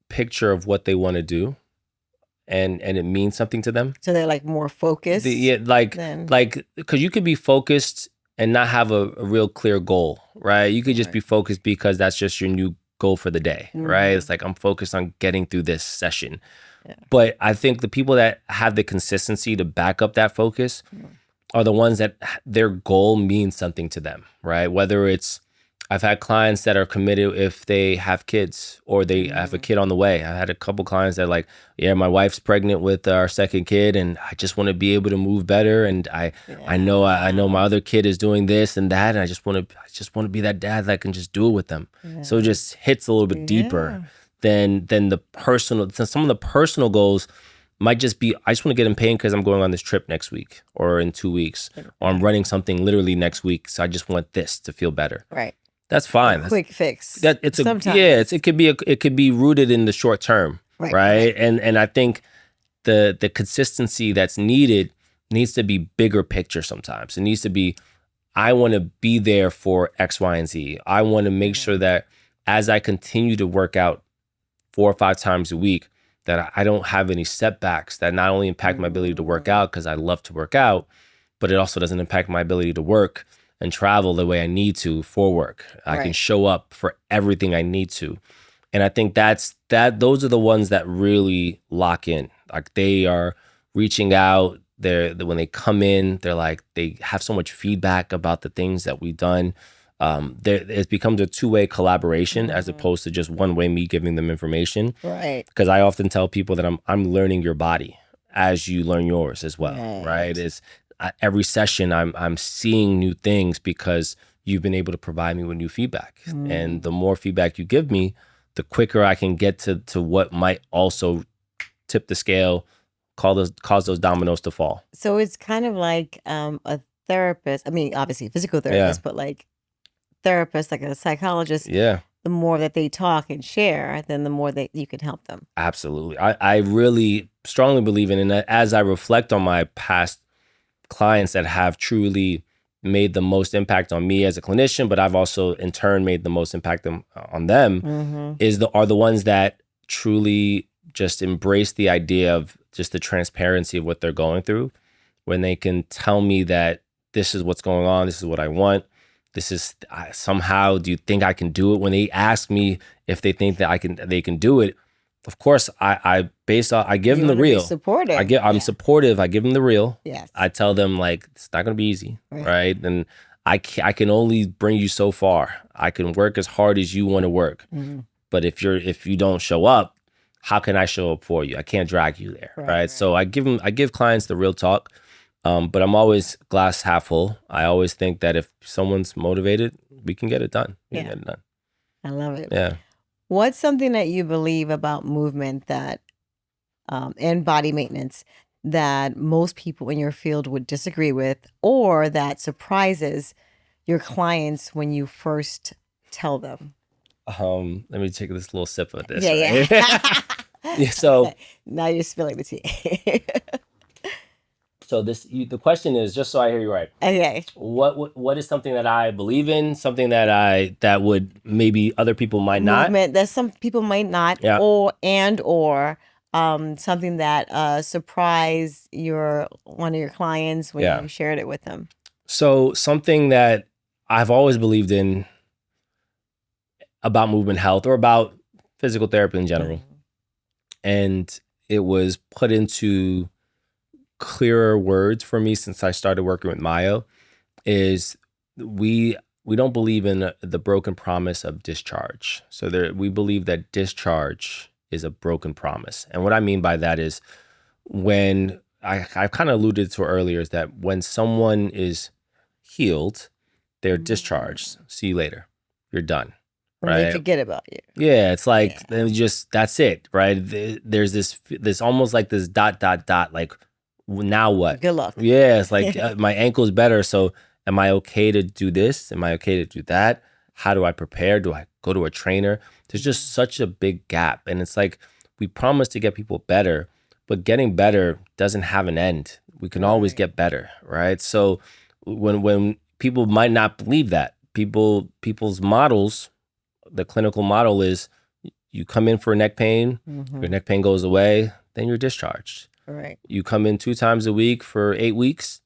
picture of what they want to do, and it means something to them. So they're like more focused. Because you could be focused and not have a real clear goal, right? You could just be focused because that's just your new goal for the day, right? It's like, I'm focused on getting through this session. Yeah. But I think the people that have the consistency to back up that focus are the ones that their goal means something to them, right? Whether it's, I've had clients that are committed if they have kids or they have a kid on the way. I had a couple clients that are like, yeah, my wife's pregnant with our second kid and I just want to be able to move better. And I know my other kid is doing this and that. And I just want to be that dad that can just do it with them. Yeah. So it just hits a little bit deeper than the personal. Some of the personal goals might just be, I just want to get in pain because I'm going on this trip next week or in 2 weeks, or I'm running something literally next week. So I just want this to feel better. Right. that's fine. Quick fix. That it's Sometimes. it could be rooted in the short term, right? And I think the consistency that's needed needs to be bigger picture sometimes. It needs to be, I want to be there for X, Y, and Z. I want to make sure that as I continue to work out 4 or 5 times a week, that I don't have any setbacks that not only impact my ability to work out because I love to work out, but it also doesn't impact my ability to work and travel the way I need to for work. I can show up for everything I need to. And I think those are the ones that really lock in. Like they are reaching out. When they come in, they're like, they have so much feedback about the things that we've done. It becomes a 2-way collaboration as opposed to just one way, me giving them information. Right. Because I often tell people that I'm learning your body as you learn yours as well. Right. It's every session I'm seeing new things because you've been able to provide me with new feedback. And the more feedback you give me, the quicker I can get to what might also tip the scale, cause those dominoes to fall. So it's kind of like a therapist. I mean, obviously physical therapist, but like therapist, like a psychologist. Yeah. The more that they talk and share, then the more that you can help them. Absolutely. I really strongly believe in it. And as I reflect on my past clients that have truly made the most impact on me as a clinician, but I've also in turn made the most impact on them, are the ones that truly just embrace the idea of just the transparency of what they're going through, when they can tell me that this is what's going on, this is what I want, this is somehow, do you think I can do it? When they ask me if they think that they can do it, of course I give them the real. Supportive. I'm supportive. I give them the real. Yes. I tell them like it's not going to be easy, right? And I can only bring you so far. I can work as hard as you want to work, but if you don't show up, how can I show up for you? I can't drag you there, right? So I give clients the real talk, but I'm always glass half full. I always think that if someone's motivated, we can get it done. We can get it done. I love it. Yeah. What's something that you believe about movement that and body maintenance that most people in your field would disagree with, or that surprises your clients when you first tell them? Let me take this little sip of this. Yeah. So now you're spilling the tea. So the question is, just so I hear you right. Okay. What is something that I believe in? Something that would maybe other people might not. Movement that some people might not, or something that surprised one of your clients when you shared it with them. So something that I've always believed in about movement health or about physical therapy in general, and it was put into clearer words for me since I started working with Myo, is we don't believe in the broken promise of discharge. So we believe that discharge is a broken promise. And what I mean by that is, when I kind of alluded to earlier, is that when someone is healed, they're discharged. See you later. You're done. Right. They forget about you. Yeah, it's like that's it, right? There's this almost like this ... like, now what? Good luck. Yeah, it's like my ankle's better, so am I okay to do this? Am I okay to do that? How do I prepare? Do I go to a trainer? There's just such a big gap, and it's like we promise to get people better, but getting better doesn't have an end. We can always get better, right? So when people might not believe that, people's models, the clinical model is you come in for neck pain, your neck pain goes away, then you're discharged. Right. You come in 2 times a week for 8 weeks.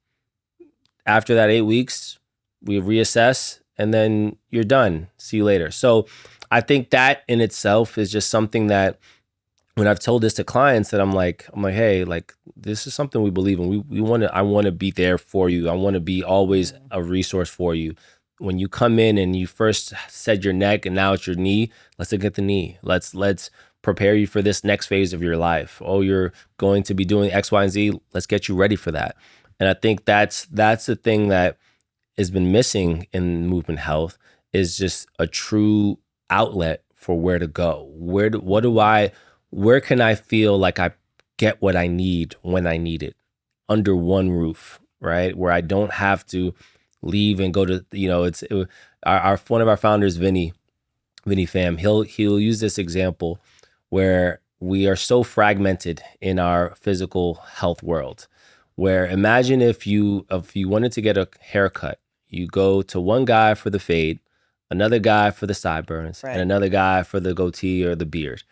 After that 8 weeks, we reassess, and then you're done. See you later. So I think that in itself is just something that when I've told this to clients, that I'm like, hey, like, this is something we believe in. I want to be there for you. I want to be always a resource for you. When you come in and you first said your neck and now it's your knee, let's look at the knee. Let's prepare you for this next phase of your life. Oh, you're going to be doing X, Y, and Z. Let's get you ready for that. And I think that's the thing that has been missing in movement health, is just a true outlet for where to go. Where can I feel like I get what I need when I need it under one roof, right? Where I don't have to leave and go to, our one of our founders, Vinny Pham, he'll use this example where we are so fragmented in our physical health world, where imagine if you wanted to get a haircut, you go to one guy for the fade, another guy for the sideburns, and another guy for the goatee or the beard.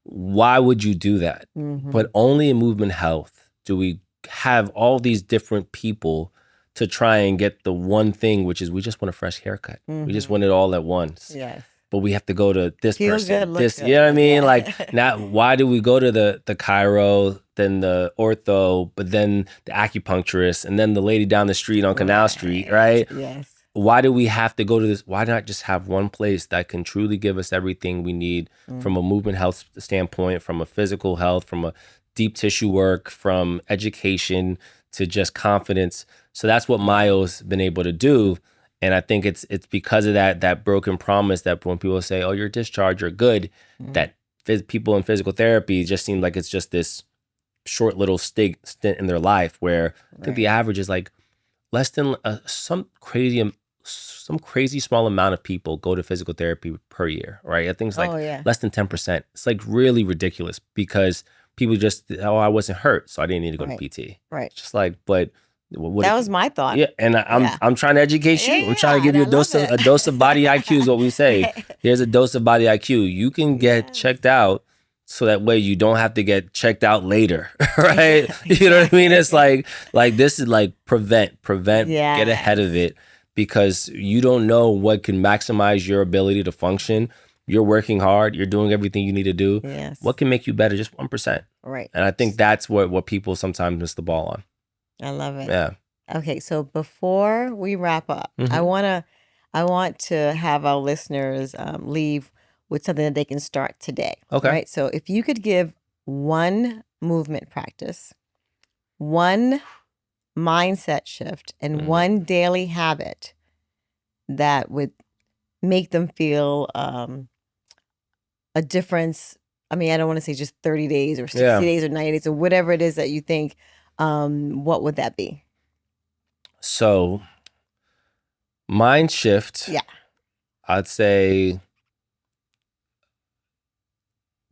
Why would you do that? But only in movement health do we have all these different people to try and get the one thing, which is we just want a fresh haircut. We just want it all at once. Yes. But we have to go to this Feel person. good, look This, good. you know what I mean? Like, now, why do we go to the chiro, then the ortho, but then the acupuncturist, and then the lady down the street on Canal Street, right? Yes. Why do we have to go to this? Why not just have one place that can truly give us everything we need from a movement health standpoint, from a physical health, from a deep tissue work, from education to just confidence? So that's what Myo's been able to do. And I think it's because of that broken promise that when people say, oh, you're discharged, you're good, that people in physical therapy just seem like it's just this short little stint in their life, where I think the average is like less than some crazy small amount of people go to physical therapy per year, right? I think it's like less than 10%. It's like really ridiculous because people just, I wasn't hurt, so I didn't need to go to PT. Right. Just like, but that was my thought. Yeah, and I'm trying to educate you. I'm trying to give you a dose of body IQ is what we say. Here's a dose of body IQ. You can get checked out, so that way you don't have to get checked out later, right? You know what I mean? It's like this is like prevent, get ahead of it, because you don't know what can maximize your ability to function. You're working hard. You're doing everything you need to do. Yes. What can make you better? Just 1%. Right. And I think that's what people sometimes miss the ball on. I love it. Yeah. Okay, so before we wrap up, I want to have our listeners leave with something that they can start today. Okay. Right. So if you could give one movement practice, one mindset shift, and one daily habit that would make them feel a difference. I mean, I don't want to say just 30 days or 60 days or 90 days or whatever it is that you think. What would that be? So, mind shift. Yeah. I'd say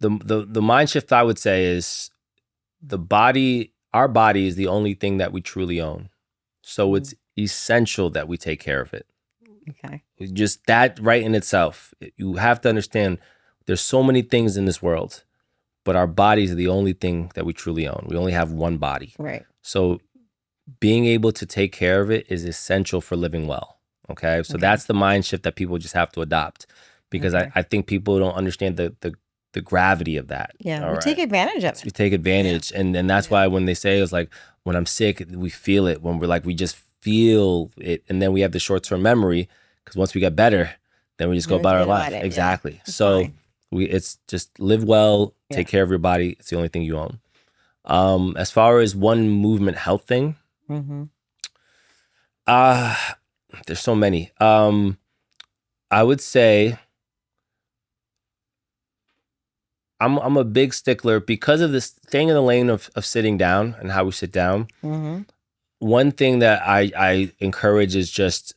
the mind shift I would say is our body is the only thing that we truly own. So it's essential that we take care of it. Okay. Just that right in itself. You have to understand there's so many things in this world, but our bodies are the only thing that we truly own. We only have one body. Right. So being able to take care of it is essential for living well. Okay. So that's the mind shift that people just have to adopt, because I think people don't understand the gravity of that. Yeah. We take advantage of it. We take advantage. And that's why when they say, it's like, when I'm sick, we feel it. When we're like, we just feel it. And then we have the short-term memory, because once we get better, then we just go about our life. Exactly. Yeah. So it's just live well, take care of your body. It's the only thing you own. As far as one movement health thing, there's so many. I would say I'm a big stickler because of this staying in the lane of sitting down and how we sit down. One thing that I encourage is just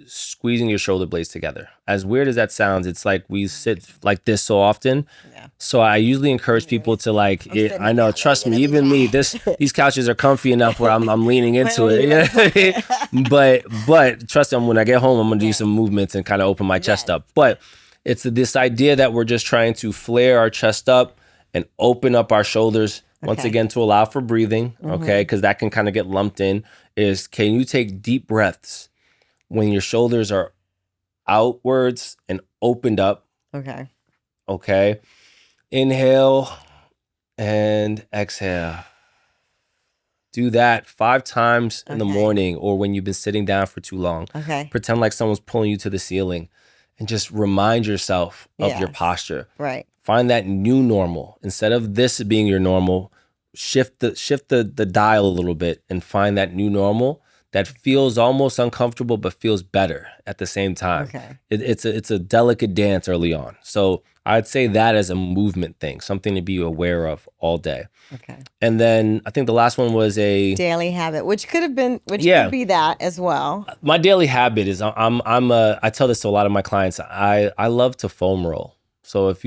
squeezing your shoulder blades together. As weird as that sounds, it's like we sit like this so often. Yeah. So I usually encourage people to like, I know, trust me, even me, these couches are comfy enough where I'm leaning into it. You know what I mean? But trust me, when I get home, I'm gonna do some movements and kind of open my chest up. But it's this idea that we're just trying to flare our chest up and open up our shoulders once again to allow for breathing. Okay, because that can kind of get lumped in. Can you take deep breaths when your shoulders are outwards and opened up? Okay. Inhale and exhale. Do that 5 times in the morning or when you've been sitting down for too long. Pretend like someone's pulling you to the ceiling and just remind yourself of your posture. Right. Find that new normal. Instead of this being your normal, shift the dial a little bit and find that new normal that feels almost uncomfortable but feels better at the same time. Okay. It's a delicate dance early on. So I'd say that as a movement thing, something to be aware of all day. Okay. And then I think the last one was a daily habit, which could be that as well. My daily habit is I tell this to a lot of my clients. I love to foam roll. So if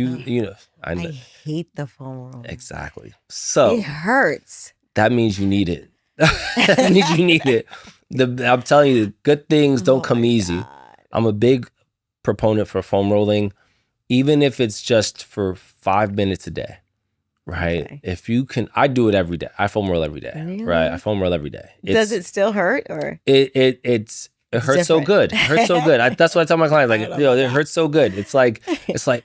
I hate the foam roll. Exactly. So it hurts. That means you need it. That means you need it. I'm telling you, good things don't come easy. God. I'm a big proponent for foam rolling, even if it's just for 5 minutes a day. Right. Okay. If you can, I do it every day. I foam roll every day. Really? Right. I foam roll every day. Does it still hurt or? It hurts different. So good. It hurts so good. That's what I tell my clients. Like, it hurts so good. It's like,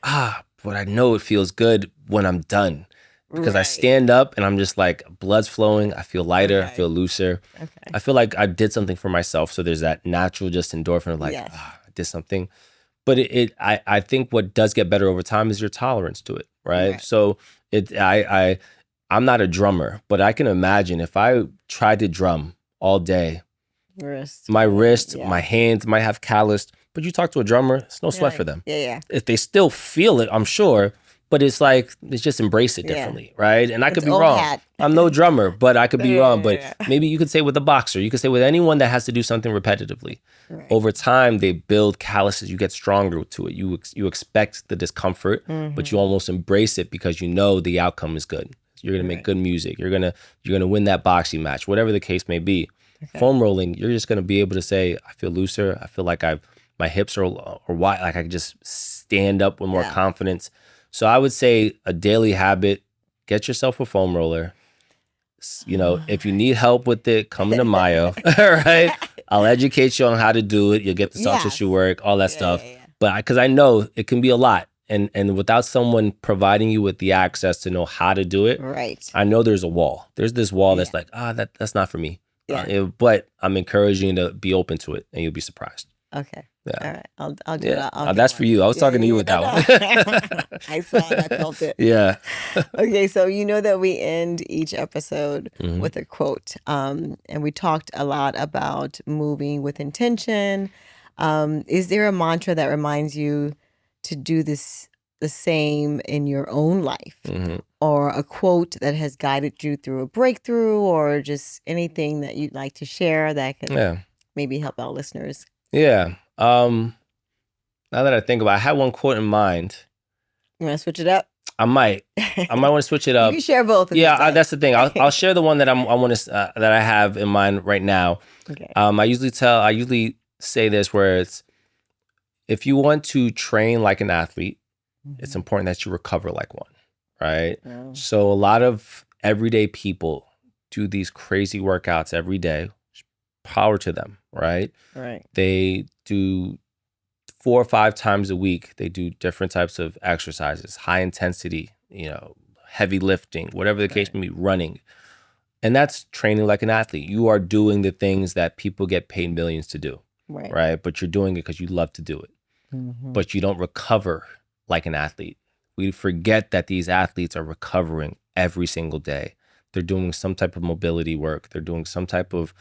but I know it feels good when I'm done. Because I stand up and I'm just like, blood's flowing. I feel lighter. I feel looser. Okay. I feel like I did something for myself. So there's that natural just endorphin of like, I did something. But I think what does get better over time is your tolerance to it. Right. So I'm not a drummer, but I can imagine if I tried to drum all day, my wrist, my hands might have calloused. But you talk to a drummer, it's no sweat for them. Yeah. If they still feel it, I'm sure. But it's just embrace it differently, right? And I could be wrong. I'm no drummer, but I could be wrong. But maybe you could say with a boxer, you could say with anyone that has to do something repetitively. Right. Over time, they build calluses. You get stronger to it. You expect the discomfort, but you almost embrace it because you know the outcome is good. You're gonna make good music. You're gonna win that boxing match, whatever the case may be. Okay. Foam rolling, you're just gonna be able to say, I feel looser. I feel like my hips are wide. Like I can just stand up with more confidence. So I would say a daily habit, get yourself a foam roller. If you need help with it, come into Myo, right? I'll educate you on how to do it. You'll get the soft tissue work, all that stuff. Yeah. But because I know it can be a lot. And without someone providing you with the access to know how to do it, I know there's a wall. There's this wall that's like, that's not for me. Yeah. But I'm encouraging you to be open to it and you'll be surprised. Okay. Yeah. All right. I'll do that. That's for you. I was talking to you with that one. I saw it. I felt it. Yeah. Okay. So you know that we end each episode with a quote. And we talked a lot about moving with intention. Is there a mantra that reminds you to do this the same in your own life? Or a quote that has guided you through a breakthrough or just anything that you'd like to share that could maybe help our listeners? Yeah. Now that I think about it, I had one quote in mind. You want to switch it up? I might want to switch it up. You can share both. That's the thing. I'll share the one that that I have in mind right now. Okay. I usually say this where it's, if you want to train like an athlete, it's important that you recover like one, right? Yeah. So a lot of everyday people do these crazy workouts every day. Power to them, right? Right. They do 4 or 5 times a week. They do different types of exercises, high intensity, heavy lifting, whatever the case may be, running. And that's training like an athlete. You are doing the things that people get paid millions to do, right? But you're doing it because you love to do it. But you don't recover like an athlete. We forget that these athletes are recovering every single day. They're doing some type of mobility work. They're doing some type of,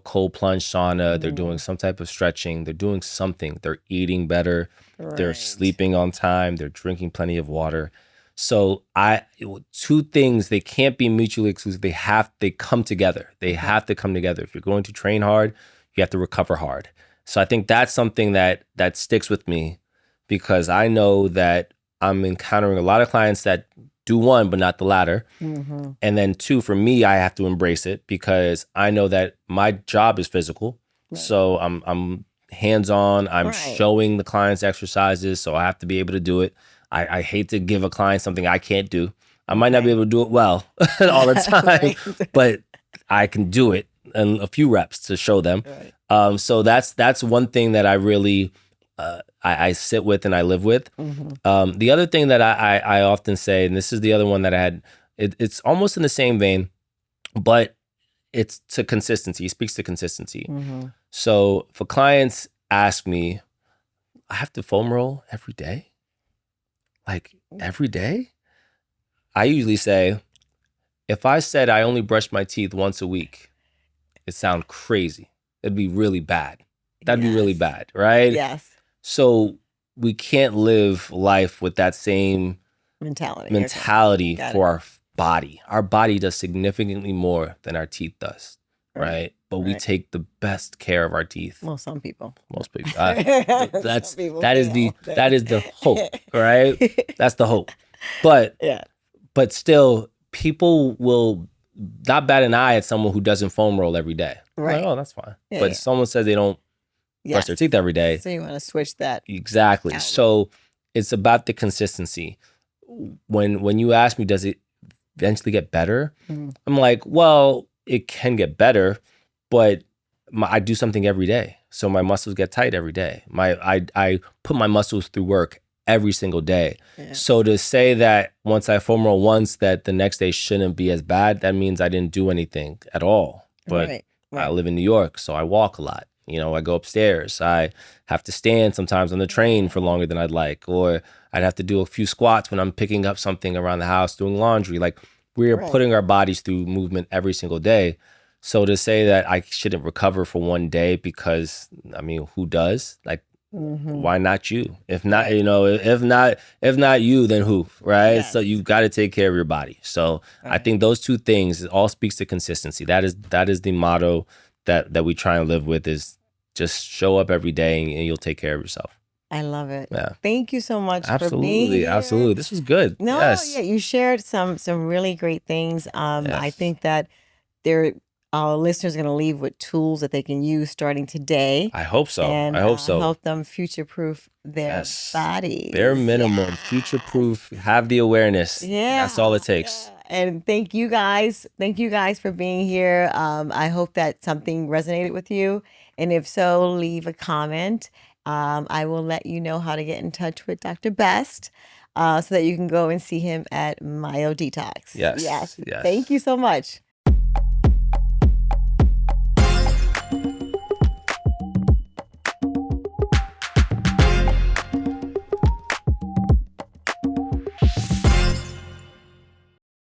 cold plunge sauna. They're doing some type of stretching. They're doing something. They're eating better. Right. They're sleeping on time. They're drinking plenty of water. So 2 things, they can't be mutually exclusive. They come together. They have to come together. If you're going to train hard, you have to recover hard. So I think that's something that sticks with me, because I know that I'm encountering a lot of clients that do one, but not the latter. And then 2, for me, I have to embrace it because I know that my job is physical. Right. So I'm hands-on. I'm showing the clients exercises. So I have to be able to do it. I hate to give a client something I can't do. I might not be able to do it well all the time, but I can do it in a few reps to show them. Right. So that's one thing that I really I sit with and I live with. The other thing that I often say, and this is the other one that I had, it's almost in the same vein, but it's to consistency. It speaks to consistency. So if clients ask me, I have to foam roll every day? Like every day? I usually say, if I said I only brush my teeth once a week, it sounds crazy. it'd be really bad. That'd be really bad, right? Yes. So we can't live life with that same mentality for our body. Our body does significantly more than our teeth does, right? But we take the best care of our teeth. Well, some people. Most people. That is the hope, right? That's the hope. But still, people will not bat an eye at someone who doesn't foam roll every day. Right. Like, oh, that's fine. But someone says they don't brush their teeth every day. So you want to switch that. Exactly. Outlet. So it's about the consistency. When you ask me, does it eventually get better? Mm-hmm. I'm like, well, it can get better, but I do something every day. So my muscles get tight every day. I put my muscles through work every single day. Yeah. So to say that once I foam roll once, that the next day shouldn't be as bad, that means I didn't do anything at all. But I live in New York, so I walk a lot. I go upstairs. I have to stand sometimes on the train for longer than I'd like, or I'd have to do a few squats when I'm picking up something around the house, doing laundry. Like, we're putting our bodies through movement every single day. So to say that I shouldn't recover for one day because, who does? Like, why not you? If not, if not you, then who, right? Yes. So you got to take care of your body. So I think those two things, it all speaks to consistency. That is the motto that we try and live with, is just show up every day and you'll take care of yourself. I love it. Yeah. Thank you so much for being here. Absolutely. This was good. You shared some really great things. I think that our listeners are going to leave with tools that they can use starting today. I hope so. And help them future-proof their bodies. Bare minimum, future-proof, have the awareness. Yeah. That's all it takes. Yeah. And thank you guys. Thank you guys for being here. I hope that something resonated with you. And if so, leave a comment. I will let you know how to get in touch with Dr. Best so that you can go and see him at MyoDetox. Yes. Thank you so much.